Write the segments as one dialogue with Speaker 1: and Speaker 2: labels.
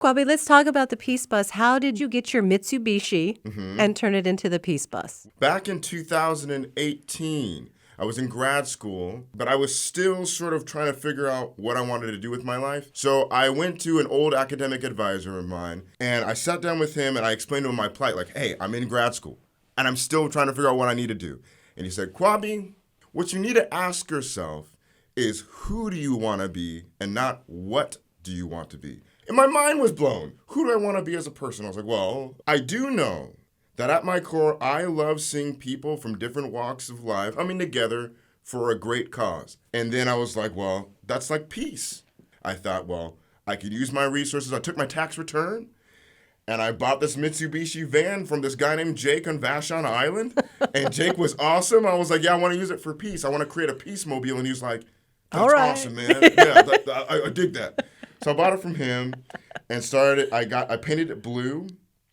Speaker 1: Kwabi, let's talk about the Peace Bus. How did you get your Mitsubishi
Speaker 2: Mm-hmm.
Speaker 1: and turn it into the Peace Bus?
Speaker 2: Back in 2018, I was in grad school, but I was still sort of trying to figure out what I wanted to do with my life. So I went to an old academic advisor of mine, and I sat down with him and I explained to him my plight, like, hey, I'm in grad school, and I'm still trying to figure out what I need to do. And he said, Kwabi, what you need to ask yourself is who do you want to be and not what do you want to be? And my mind was blown. Who do I want to be as a person? I was like, well, I do know that at my core, I love seeing people from different walks of life coming together for a great cause. And then I was like, well, that's like peace. I thought, well, I could use my resources. I took my tax return and I bought this Mitsubishi van from this guy named Jake on Vashon Island. And Jake was awesome. I was like, yeah, I want to use it for peace. I want to create a peace mobile. And he was like, that's
Speaker 1: All right.
Speaker 2: awesome, man. Yeah, I dig that. So I bought it from him and I painted it blue,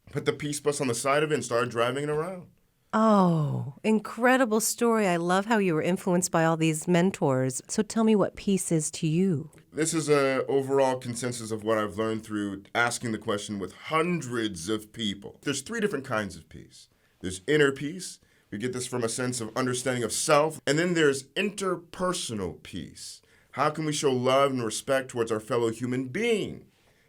Speaker 2: put the Peace Bus on the side of it and started driving it around.
Speaker 1: Oh, incredible story. I love how you were influenced by all these mentors. So tell me what peace is to you.
Speaker 2: This is an overall consensus of what I've learned through asking the question with hundreds of people. There's 3 different kinds of peace. There's inner peace. We get this from a sense of understanding of self. And then there's interpersonal peace. How can we show love and respect towards our fellow human being?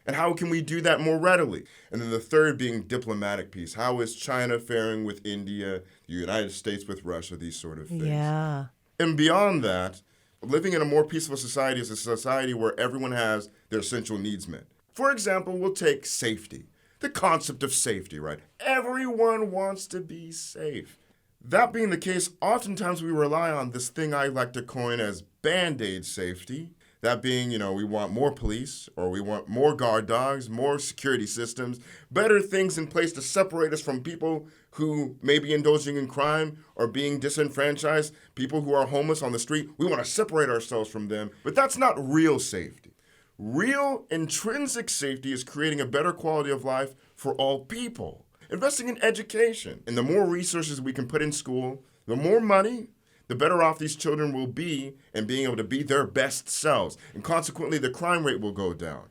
Speaker 2: And how can we do that more readily? And then the third being diplomatic peace. How is China faring with India, the United States with Russia, these sort of things?
Speaker 1: Yeah.
Speaker 2: And beyond that, living in a more peaceful society is a society where everyone has their essential needs met. For example, we'll take safety. The concept of safety, right? Everyone wants to be safe. That being the case, oftentimes we rely on this thing I like to coin as Band-Aid safety. That being, we want more police, or we want more guard dogs, more security systems, better things in place to separate us from people who may be indulging in crime or being disenfranchised, people who are homeless on the street. We want to separate ourselves from them, but that's not real safety. Real intrinsic safety is creating a better quality of life for all people. Investing in education, and the more resources we can put in school, the more money, the better off these children will be in being able to be their best selves. And consequently, the crime rate will go down.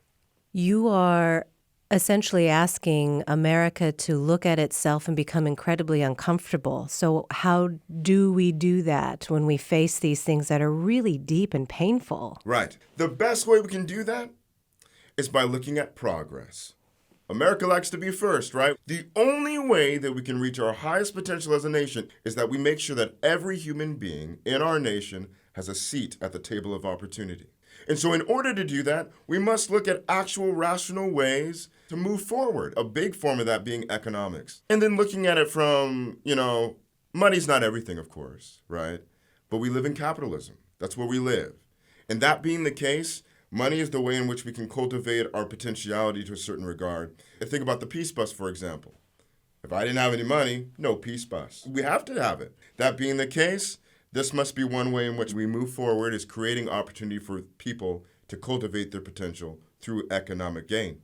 Speaker 1: You are essentially asking America to look at itself and become incredibly uncomfortable. So how do we do that when we face these things that are really deep and painful?
Speaker 2: Right. The best way we can do that is by looking at progress. America likes to be first, right? The only way that we can reach our highest potential as a nation is that we make sure that every human being in our nation has a seat at the table of opportunity. And so in order to do that, we must look at actual rational ways to move forward, a big form of that being economics. And then looking at it from, money's not everything, of course, right? But we live in capitalism. That's where we live. And that being the case, money is the way in which we can cultivate our potentiality to a certain regard. And think about the Peace Bus, for example. If I didn't have any money, no Peace Bus. We have to have it. That being the case, this must be one way in which we move forward, is creating opportunity for people to cultivate their potential through economic gain.